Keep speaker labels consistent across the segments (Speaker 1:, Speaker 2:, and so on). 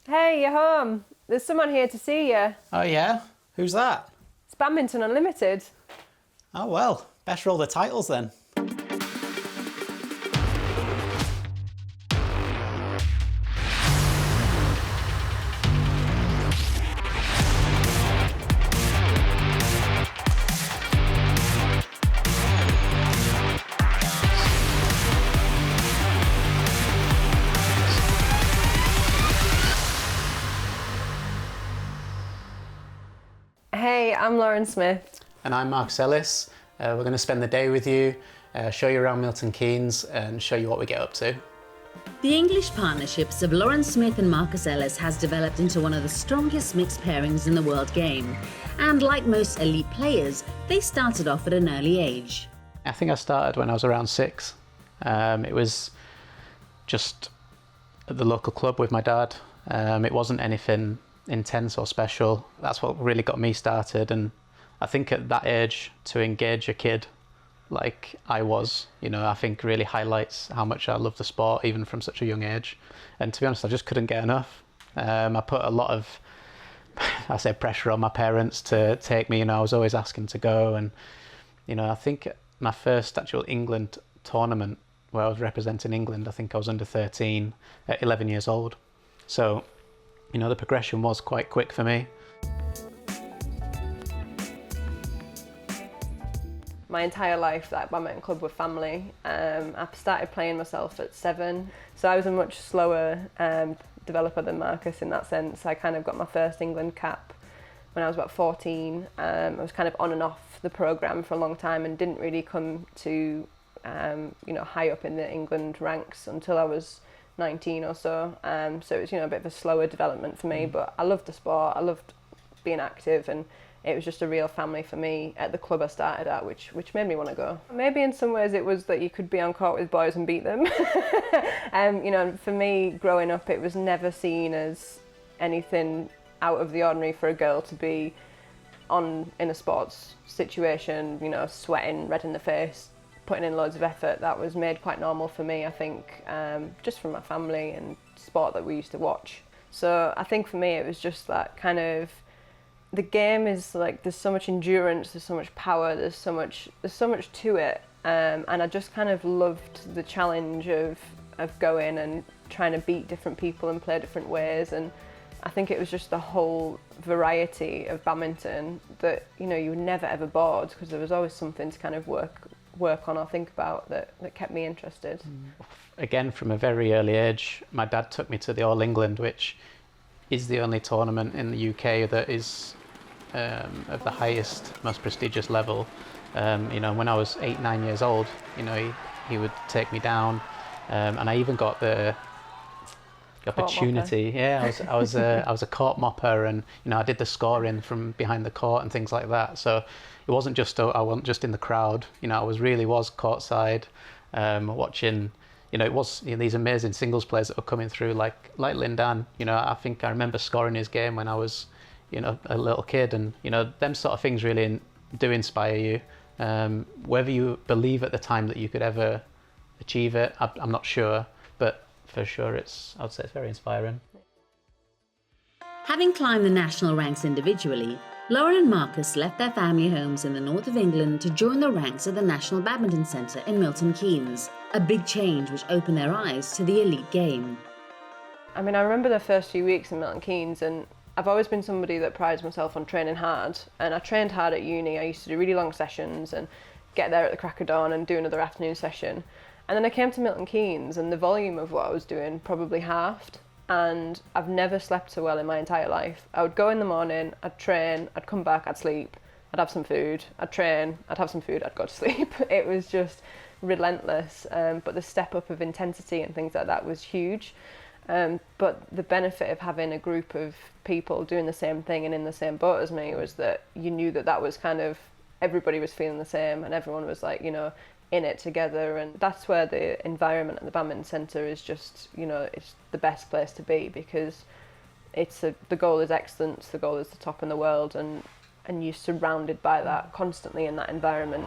Speaker 1: Hey, you're home. There's someone here to see you.
Speaker 2: Oh yeah? Who's that?
Speaker 1: It's Badminton Unlimited.
Speaker 2: Oh well, better all the titles then.
Speaker 1: Hey, I'm Lauren Smith.
Speaker 2: And I'm Ellis. We're going to spend the day with you, show you around Milton Keynes and show you what we get up to.
Speaker 3: The English partnerships of Lauren Smith and Marcus Ellis has developed into one of the strongest mixed pairings in the world game. And like most elite players, they started off at an early age.
Speaker 2: I think I started when I was around 6. It was just at the local club with my dad. It wasn't anything intense or special. That's what really got me started, and I think at that age to engage a kid like I was, I think really highlights how much I love the sport even from such a young age. And to be honest, I just couldn't get enough. I put a lot of pressure on my parents to take me. I was always asking to go, and I think my first actual England tournament where I was representing England, I think I was under 13 at 11 years old. So the progression was quite quick for me.
Speaker 1: My entire life, that badminton club were family. I started playing myself at 7, so I was a much slower developer than Marcus in that sense. I kind of got my first England cap when I was about 14. I was kind of on and off the programme for a long time and didn't really come to high up in the England ranks until I was 19 or so. So it was a bit of a slower development for me, but I loved the sport. I loved being active, and it was just a real family for me at the club I started at, which made me want to go. Maybe in some ways it was that you could be on court with boys and beat them. For me, growing up, it was never seen as anything out of the ordinary for a girl to be in a sports situation, sweating, red in the face, putting in loads of effort. That was made quite normal for me, I think, just from my family and sport that we used to watch. So I think for me it was just that kind of, the game is like, there's so much endurance, there's so much power, there's so much to it, and I just kind of loved the challenge of going and trying to beat different people and play different ways. And I think it was just the whole variety of badminton that you were never ever bored, because there was always something to kind of work on or think about that kept me interested.
Speaker 2: Again, from a very early age, my dad took me to the All England, which is the only tournament in the UK that is of the highest, most prestigious level. When I was 8-9 years old, he would take me down, and I even got the opportunity. Yeah, I was a court mopper, and I did the scoring from behind the court and things like that. So it wasn't just I wasn't just in the crowd. I was courtside, watching. It was these amazing singles players that were coming through, like Lindan. I think I remember scoring his game when I was a little kid, and them sort of things really do inspire you. Whether you believe at the time that you could ever achieve it, I'm not sure, but for sure I'd say it's very inspiring.
Speaker 3: Having climbed the national ranks individually, Lauren and Marcus left their family homes in the north of England to join the ranks of the National Badminton Centre in Milton Keynes, a big change which opened their eyes to the elite game.
Speaker 1: I remember the first few weeks in Milton Keynes, and I've always been somebody that prides myself on training hard, and I trained hard at uni. I used to do really long sessions and get there at the crack of dawn and do another afternoon session. And then I came to Milton Keynes, and the volume of what I was doing probably halved. And I've never slept so well in my entire life. I would go in the morning, I'd train, I'd come back, I'd sleep, I'd have some food, I'd train, I'd have some food, I'd go to sleep. It was just relentless, but the step up of intensity and things like that was huge. But the benefit of having a group of people doing the same thing and in the same boat as me was that you knew that was kind of, everybody was feeling the same, and everyone was like, in it together. And that's where the environment at the Badminton Centre is just, it's the best place to be, because the goal is excellence, the goal is the top in the world, and you're surrounded by that constantly in that environment.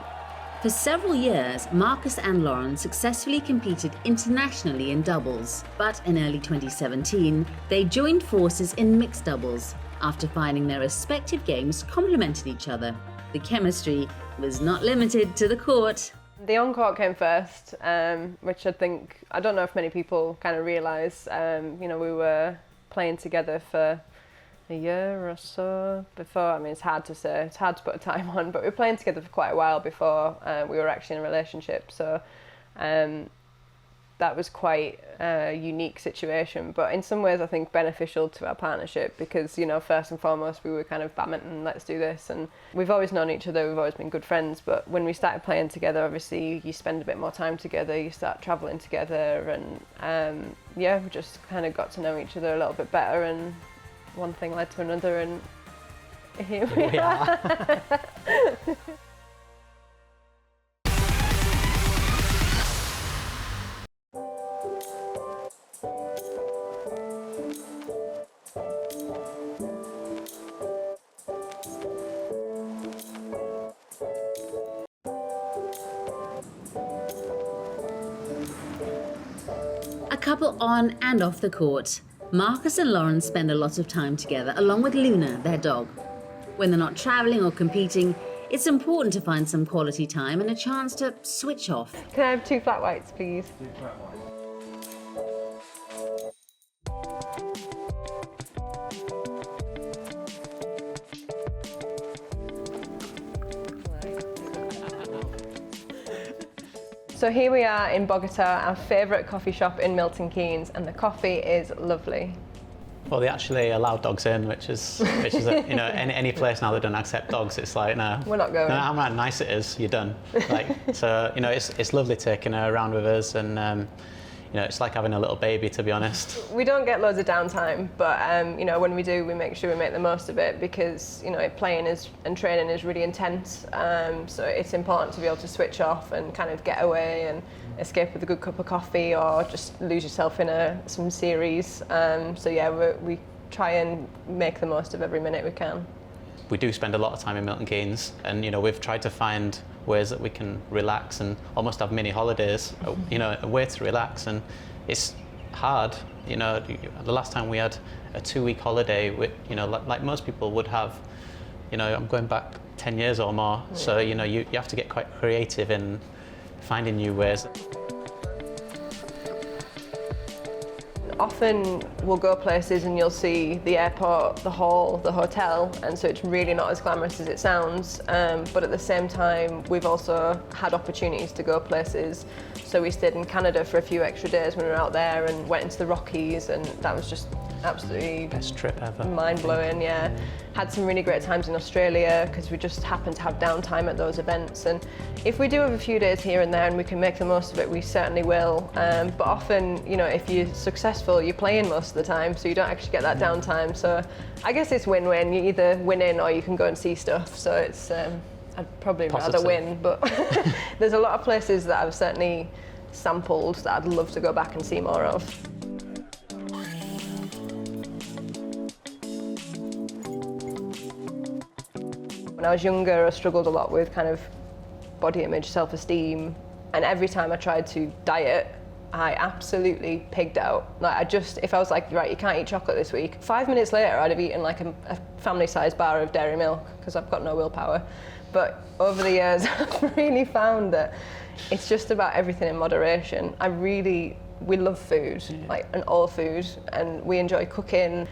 Speaker 3: For several years, Marcus and Lauren successfully competed internationally in doubles, but in early 2017, they joined forces in mixed doubles after finding their respective games complemented each other. The chemistry was not limited to the court.
Speaker 1: The on-court came first, which I don't know if many people kind of realise. We were playing together for a year or so before. I mean, it's hard to say, it's hard to put a time on, but we were playing together for quite a while before we were actually in a relationship. So that was quite a unique situation, but in some ways I think beneficial to our partnership because, first and foremost, we were kind of badminton, let's do this. And we've always known each other, we've always been good friends, but when we started playing together, obviously you spend a bit more time together, you start travelling together, and we just kind of got to know each other a little bit better, and one thing led to another, and here we are.
Speaker 3: A couple on and off the court. Marcus and Lauren spend a lot of time together, along with Luna, their dog. When they're not travelling or competing, it's important to find some quality time and a chance to switch off.
Speaker 1: Can I have 2 flat whites, please?
Speaker 4: 2 flat whites.
Speaker 1: So here we are in Bogota, our favourite coffee shop in Milton Keynes, and the coffee is lovely.
Speaker 2: Well, they actually allow dogs in, which is any place now that don't accept dogs, it's like, no.
Speaker 1: We're not going.
Speaker 2: No matter how nice it is, you're done. So, it's lovely taking her around with us, and it's like having a little baby, to be honest.
Speaker 1: We don't get loads of downtime, but when we do, we make sure we make the most of it because playing and training is really intense. So it's important to be able to switch off and kind of get away and escape with a good cup of coffee, or just lose yourself in some series. We try and make the most of every minute we can.
Speaker 2: We do spend a lot of time in Milton Keynes, and we've tried to find ways that we can relax and almost have mini holidays, a way to relax, and it's hard. The last time we had a 2-week holiday, like most people would have, I'm going back 10 years or more, so you have to get quite creative in finding new ways.
Speaker 1: Often we'll go places and you'll see the airport, the hall, the hotel, and so it's really not as glamorous as it sounds, but at the same time we've also had opportunities to go places. So we stayed in Canada for a few extra days when we were out there and went into the Rockies, and that was just absolutely
Speaker 2: best trip ever.
Speaker 1: Mind-blowing, yeah. Had some really great times in Australia because we just happened to have downtime at those events, and if we do have a few days here and there and we can make the most of it, we certainly will. But often, if you're successful, you're playing most of the time, so you don't actually get that downtime. So I guess it's win-win. You either win in or you can go and see stuff. So it's I'd probably rather win, but there's a lot of places that I've certainly sampled that I'd love to go back and see more of. When I was younger, I struggled a lot with kind of body image, self-esteem, and every time I tried to diet, I absolutely pigged out. If I was like, right, you can't eat chocolate this week, 5 minutes later I'd have eaten like a family-sized bar of dairy milk because I've got no willpower. But over the years, I've really found that it's just about everything in moderation. We love food, and all food, and we enjoy cooking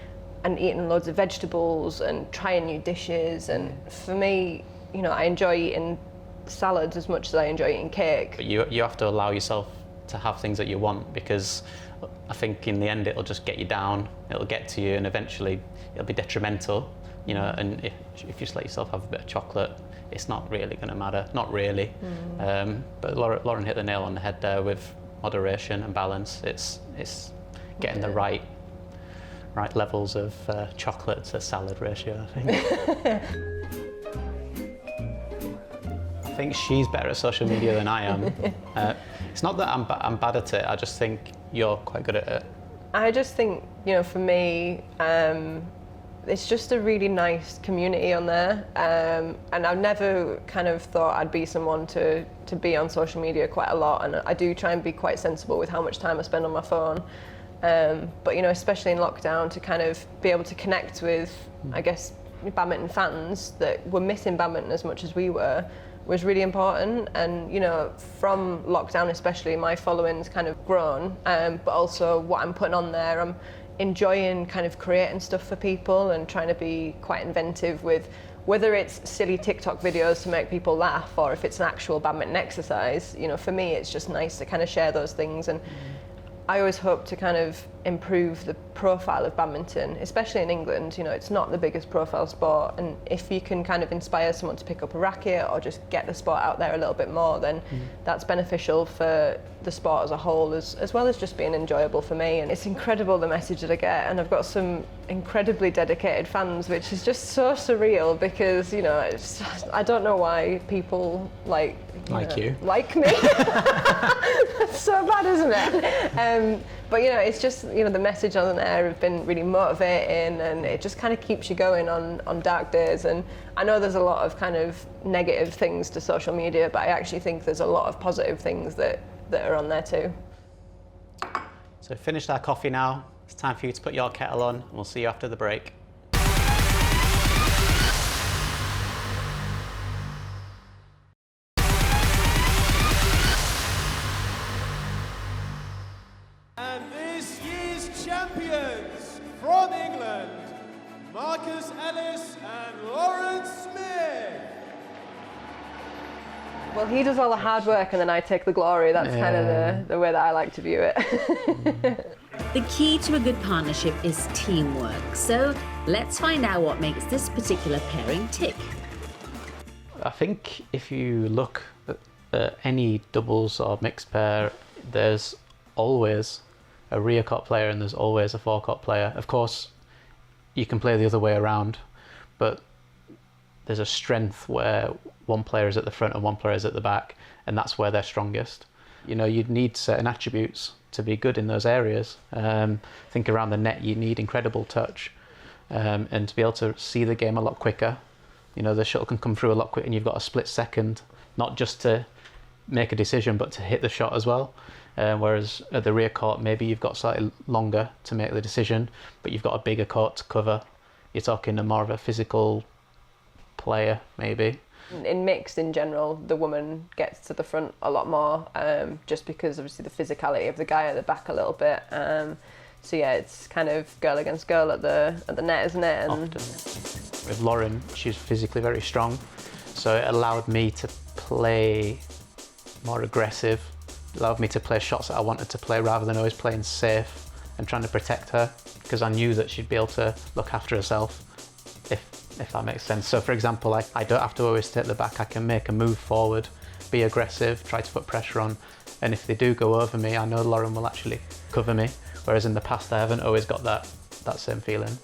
Speaker 1: and eating loads of vegetables and trying new dishes. And for me, I enjoy eating salads as much as I enjoy eating cake. But
Speaker 2: you have to allow yourself to have things that you want, because I think in the end it'll just get you down, it'll get to you, and eventually it'll be detrimental, and if you just let yourself have a bit of chocolate, it's not really going to matter, not really. But Lauren hit the nail on the head there with moderation and balance. It's getting the right levels of chocolate to salad ratio, I think. I think she's better at social media than I am. It's not that I'm bad at it, I just think you're quite good at it.
Speaker 1: I just think, for me, It's just a really nice community on there, and I've never kind of thought I'd be someone to be on social media quite a lot, and I do try and be quite sensible with how much time I spend on my phone. But you know, especially in lockdown, to kind of be able to connect with, I guess, badminton fans that were missing badminton as much as we were, was really important. And you know, from lockdown especially, my following's kind of grown, but also what I'm putting on there, I'm enjoying kind of creating stuff for people and trying to be quite inventive with whether it's silly TikTok videos to make people laugh or if it's an actual badminton exercise. You know, for me it's just nice to kind of share those things, and I always hope to kind of improve the profile of badminton, especially in England. You know, it's not the biggest profile sport, and if you can kind of inspire someone to pick up a racket or just get the sport out there a little bit more, then that's beneficial for the sport as a whole, as well as just being enjoyable for me. And it's incredible the message that I get, and I've got some incredibly dedicated fans, which is just so surreal, because you know, I don't know why people like me. That's so bad, isn't it? But you know, it's just, you know, the message on there have been really motivating, and it just kind of keeps you going on dark days. And I know there's a lot of kind of negative things to social media, but I actually think there's a lot of positive things that are on there too.
Speaker 2: So finished our coffee now. It's time for you to put your kettle on, and we'll see you after the break.
Speaker 4: And this year's champions from England, Marcus Ellis and Lauren Smith.
Speaker 1: Well, he does all the hard work and then I take the glory. That's kind of the way that I like to view it.
Speaker 3: The key to a good partnership is teamwork. So let's find out what makes this particular pairing tick.
Speaker 2: I think if you look at any doubles or mixed pair, there's always a rear court player and there's always a forecourt player. Of course, you can play the other way around, but there's a strength where one player is at the front and one player is at the back, and that's where they're strongest. You know, you'd need certain attributes to be good in those areas. I think around the net you need incredible touch, and to be able to see the game a lot quicker. You know, the shuttle can come through a lot quicker and you've got a split second, not just to make a decision but to hit the shot as well. Whereas at the rear court maybe you've got slightly longer to make the decision, but you've got a bigger court to cover. You're talking more of a physical player maybe.
Speaker 1: In mixed in general, the woman gets to the front a lot more, just because obviously the physicality of the guy at the back a little bit. So yeah, it's kind of girl against girl at the net, isn't it? And
Speaker 2: often. With Lauren, she's physically very strong, so it allowed me to play more aggressive. It allowed me to play shots that I wanted to play rather than always playing safe and trying to protect her, because I knew that she'd be able to look after herself, if that makes sense. So for example, I don't have to always stay at the back. I can make a move forward, be aggressive, try to put pressure on, and if they do go over me, I know Lauren will actually cover me, whereas in the past I haven't always got that same feeling.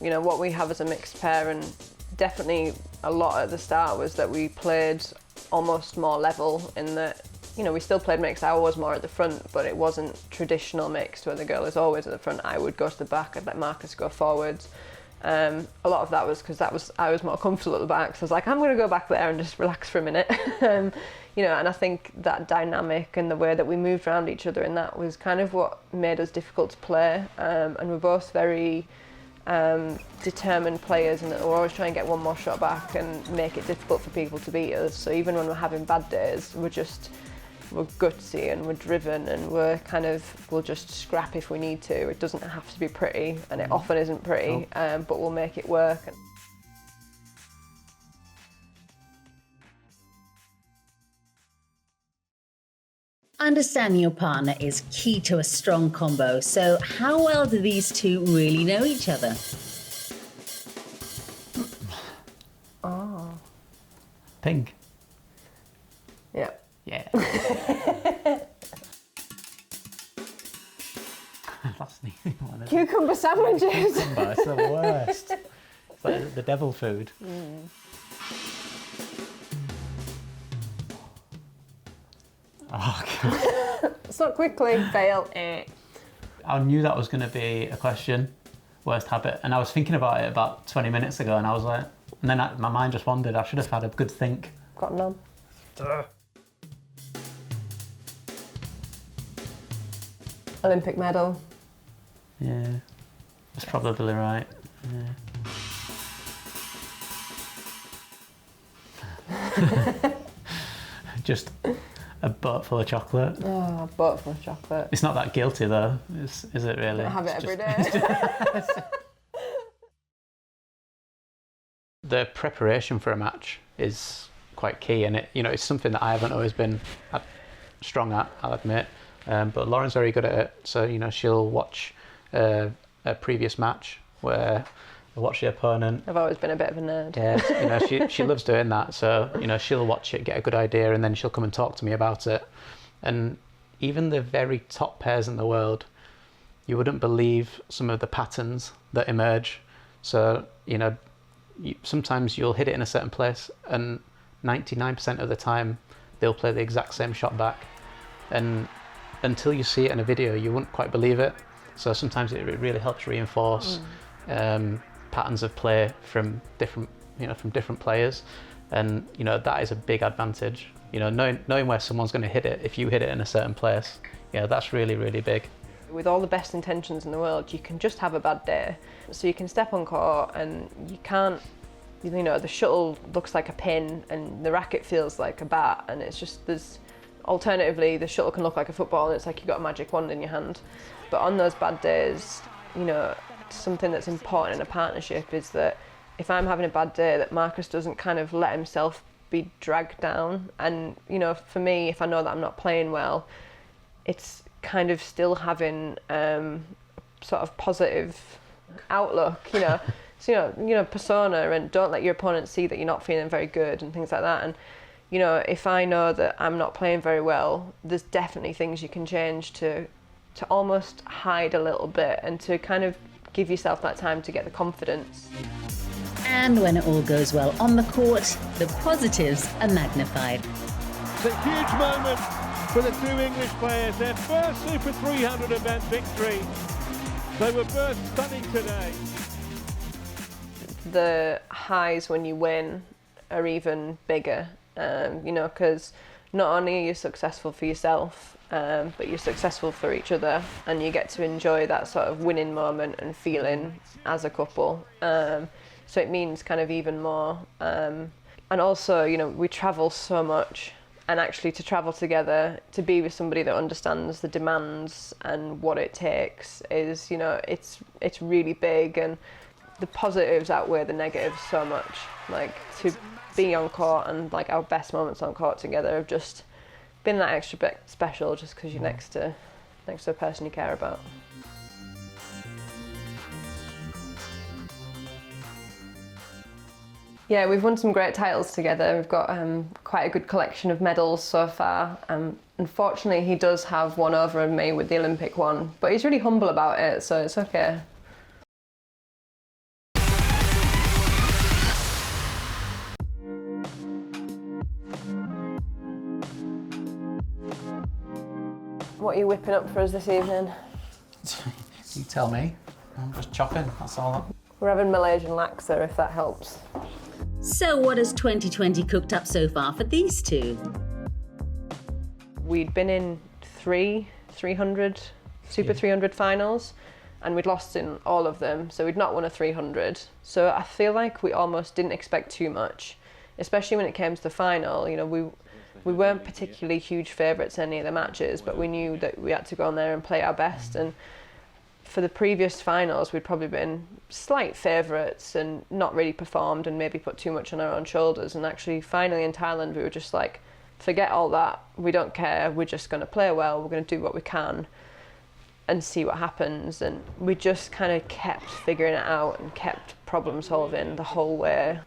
Speaker 2: You
Speaker 1: know, what we have as a mixed pair, and definitely a lot at the start, was that we played almost more level, in that, you know, we still played mixed. I was more at the front, but it wasn't traditional mixed where the girl is always at the front. I would go to the back, I'd let Marcus go forwards. A lot of that was because I was more comfortable at the back, so I was like, I'm going to go back there and just relax for a minute. You know, and I think that dynamic and the way that we moved around each other, and that was kind of what made us difficult to play. And we're both very determined players, and we're always trying to get one more shot back and make it difficult for people to beat us. So even when we're having bad days, we're gutsy and we're driven, and we'll just scrap if we need to. It doesn't have to be pretty, and it often isn't pretty, but we'll make it work.
Speaker 3: Understanding your partner is key to a strong combo. So how well do these two really know each other?
Speaker 2: Pink.
Speaker 1: Yeah.
Speaker 2: Yeah. That's an easy one, isn't it?
Speaker 1: Cucumber sandwiches.
Speaker 2: Cucumber, it's the worst. It's like the devil food. Oh, God.
Speaker 1: So quickly, fail.
Speaker 2: I knew that was going to be a question, worst habit. And I was thinking about it about 20 minutes ago, and I was like, and then my mind just wandered. I should have had a good think.
Speaker 1: Got none. Olympic medal.
Speaker 2: Yeah, that's probably right. Yeah. Just a butt full of chocolate.
Speaker 1: Oh, a butt full of chocolate.
Speaker 2: It's not that guilty though, is it really?
Speaker 1: I have it every day.
Speaker 2: The preparation for a match is quite key, and it's something that I haven't always been strong at, I'll admit. But Lauren's very good at it, so she'll watch a previous match where I watch the opponent.
Speaker 1: I've always been a bit of a nerd.
Speaker 2: Yeah, she loves doing that. So she'll watch it, get a good idea, and then she'll come and talk to me about it. And even the very top pairs in the world, you wouldn't believe some of the patterns that emerge. So sometimes you'll hit it in a certain place, and 99% of the time they'll play the exact same shot back. And until you see it in a video, you wouldn't quite believe it. So sometimes it really helps reinforce patterns of play from different players, and that is a big advantage. Knowing where someone's going to hit it, if you hit it in a certain place, that's really, really big.
Speaker 1: With all the best intentions in the world, you can just have a bad day. So you can step on court and you can't, the shuttle looks like a pin and the racket feels like a bat, and it's just, alternatively, the shuttle can look like a football and it's like you've got a magic wand in your hand. But on those bad days, something that's important in a partnership is that if I'm having a bad day, that Marcus doesn't kind of let himself be dragged down. And for me, if I know that I'm not playing well, it's kind of still having sort of positive outlook, so persona, and don't let your opponent see that you're not feeling very good and things like that. And if I know that I'm not playing very well, there's definitely things you can change to almost hide a little bit and to kind of give yourself that time to get the confidence.
Speaker 3: And when it all goes well on the court, the positives are magnified.
Speaker 4: It's a huge moment for the two English players, their first Super 300 event victory. They were both stunning today.
Speaker 1: The highs when you win are even bigger, because not only are you successful for yourself, but you're successful for each other, and you get to enjoy that sort of winning moment and feeling as a couple. So it means kind of even more. And also, we travel so much, and actually to travel together, to be with somebody that understands the demands and what it takes is, it's really big, and the positives outweigh the negatives so much. Like, to be on court and like our best moments on court together have just been that extra bit special, just because you're next to a person you care about. Yeah, we've won some great titles together. We've got quite a good collection of medals so far. Unfortunately, he does have one over me with the Olympic one, but he's really humble about it, so it's okay. What are you whipping up for us this evening?
Speaker 2: You tell me. I'm just chopping, that's all.
Speaker 1: We're having Malaysian laksa, if that helps.
Speaker 3: So what has 2020 cooked up so far for these two?
Speaker 1: We'd been in 300 Super 300 finals, and we'd lost in all of them, so we'd not won a 300. So I feel like we almost didn't expect too much, especially when it came to the final. We weren't particularly huge favourites in any of the matches, but we knew that we had to go on there and play our best. And for the previous finals, we'd probably been slight favourites and not really performed and maybe put too much on our own shoulders. And actually, finally in Thailand, we were just like, forget all that, we don't care, we're just going to play well, we're going to do what we can and see what happens. And we just kind of kept figuring it out and kept problem solving the whole way.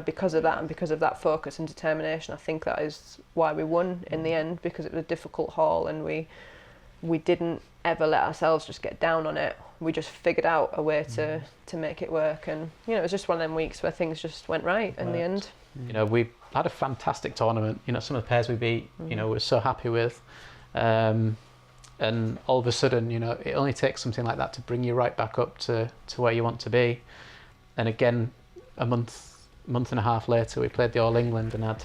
Speaker 1: Because of that and because of that focus and determination, I think that is why we won in the end, because it was a difficult haul and we didn't ever let ourselves just get down on it. We just figured out a way to make it work, and it was just one of them weeks where things just went right in the end.
Speaker 2: We had a fantastic tournament. Some of the pairs we beat, we were so happy with. And all of a sudden, you know, it only takes something like that to bring you right back up to where you want to be. And again, a month and a half later, we played the All England and had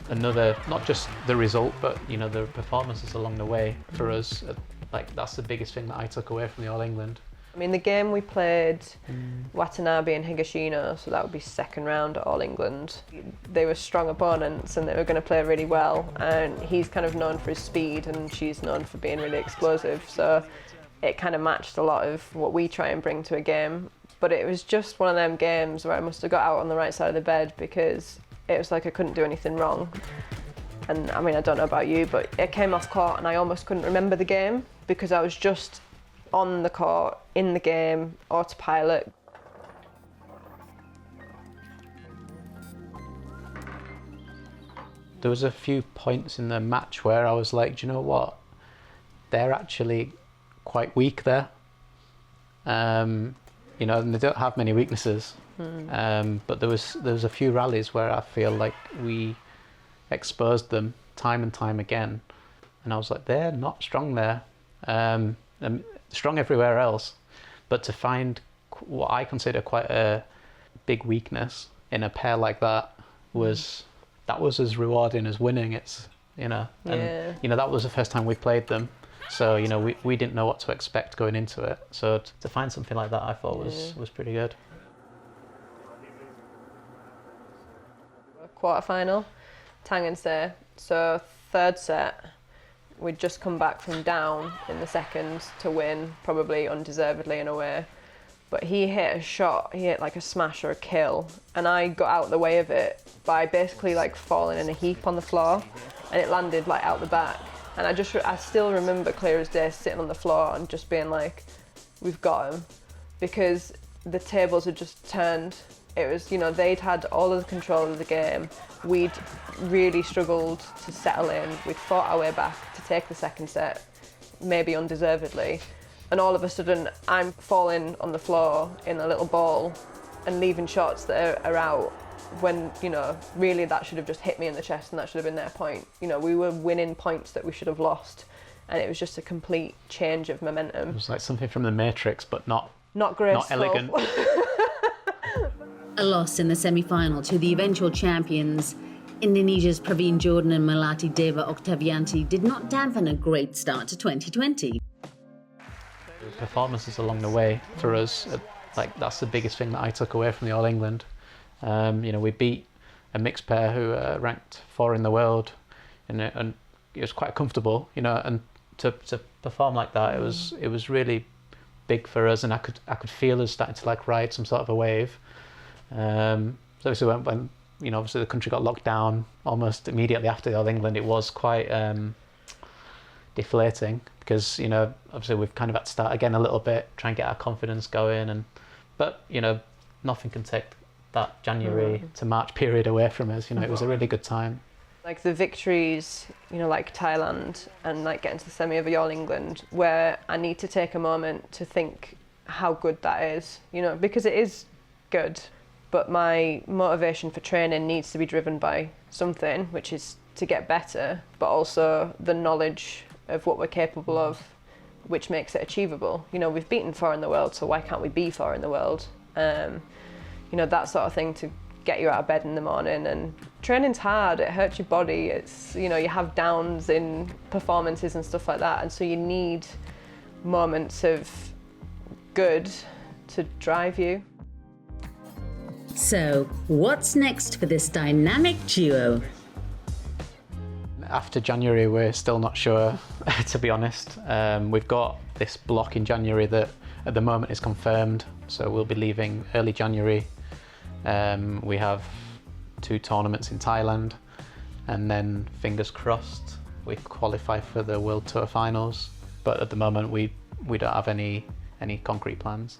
Speaker 2: another, not just the result, but, you know, the performances along the way for us. Like, that's the biggest thing that I took away from the All England.
Speaker 1: I mean, the game we played, Watanabe and Higashino, so that would be second round at All England. They were strong opponents and they were going to play really well, and he's kind of known for his speed and she's known for being really explosive, so it kind of matched a lot of what we try and bring to a game. But it was just one of them games where I must have got out on the right side of the bed, because it was like I couldn't do anything wrong. And I mean, I don't know about you, but it came off court and I almost couldn't remember the game because I was just on the court, in the game, autopilot.
Speaker 2: There was a few points in the match where I was like, do you know what? They're actually quite weak there. You know, and they don't have many weaknesses. But there was a few rallies where I feel like we exposed them time and time again. And I was like, they're not strong there. And strong everywhere else, but to find what I consider quite a big weakness in a pair like that was as rewarding as winning. It's, you know, and you know, that was the first time we played them, so you know, we didn't know what to expect going into it, so to find something like that I thought was pretty good.
Speaker 1: Quarter-final, Tangense, so third set. We'd just come back from down in the second to win, probably undeservedly in a way. But he hit a shot, he hit like a smash or a kill, and I got out the way of it by basically like falling in a heap on the floor, and it landed like out the back. And I still remember clear as day sitting on the floor and just being like, we've got him, because the tables had just turned. It was, you know, they'd had all of the control of the game. We'd really struggled to settle in. We'd fought our way back to take the second set, maybe undeservedly. And all of a sudden, I'm falling on the floor in a little ball and leaving shots that are out when, you know, really that should have just hit me in the chest and that should have been their point. You know, we were winning points that we should have lost, and it was just a complete change of momentum.
Speaker 2: It was like something from the Matrix, but not
Speaker 1: graceful.
Speaker 2: Not elegant.
Speaker 3: A loss in the semi-final to the eventual champions, Indonesia's Praveen Jordan and Melati Deva Oktavianti, did not dampen a great start to 2020.
Speaker 2: Performances along the way for us, like, that's the biggest thing that I took away from the All England. You know, we beat a mixed pair who ranked 4 in the world, and it was quite comfortable, you know, and to perform like that, it was really big for us, and I could feel us starting to like ride some sort of a wave. So obviously when you know, obviously the country got locked down almost immediately after the All England, it was quite deflating, because, you know, obviously we've kind of had to start again a little bit, try and get our confidence going, but you know, nothing can take that January to March period away from us. You know, it was a really good time.
Speaker 1: Like the victories, you know, like Thailand and like getting to the semi of the All England, where I need to take a moment to think how good that is, you know, because it is good. But my motivation for training needs to be driven by something, which is to get better, but also the knowledge of what we're capable of, which makes it achievable. You know, we've beaten 4 in the world, so why can't we be 4 in the world? You know, that sort of thing to get you out of bed in the morning. And training's hard, it hurts your body. It's, you know, you have downs in performances and stuff like that. And so you need moments of good to drive you.
Speaker 3: So, what's next for this dynamic duo?
Speaker 2: After January, we're still not sure, to be honest. We've got this block in January that at the moment is confirmed, so we'll be leaving early January. We have 2 tournaments in Thailand, and then fingers crossed we qualify for the World Tour finals. But at the moment, we don't have any concrete plans.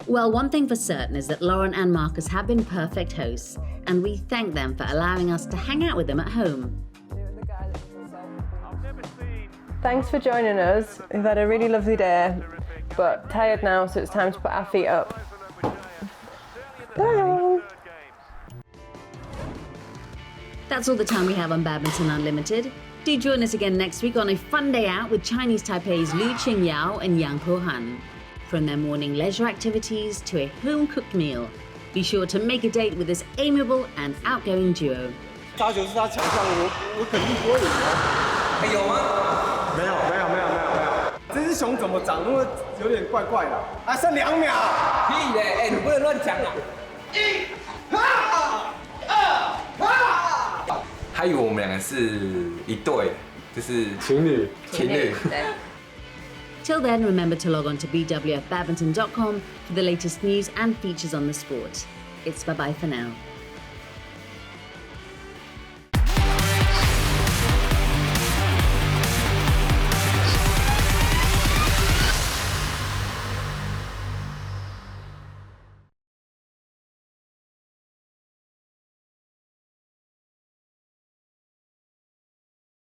Speaker 3: Well, one thing for certain is that Lauren and Marcus have been perfect hosts, and we thank them for allowing us to hang out with them at home.
Speaker 1: Thanks for joining us. We've had a really lovely day, but tired now, so it's time to put our feet up. Bye.
Speaker 3: That's all the time we have on Badminton Unlimited. Do Do join us again next week on a fun day out with Chinese Taipei's Lu Qingyao and Yang Kohan. From their morning leisure activities to a home-cooked meal, be sure to make a date with this amiable and outgoing duo.
Speaker 5: 杀球是他强项，我肯定不会赢啊。有吗？没有。这只熊怎么长那么有点怪怪的？还剩2秒。屁嘞！哎，你不能乱讲啊。
Speaker 6: 他以为我们2个是一对，就是
Speaker 5: 情侣。
Speaker 3: Till then, remember to log on to bwfbadminton.com for the latest news and features on the sport. It's bye-bye for now.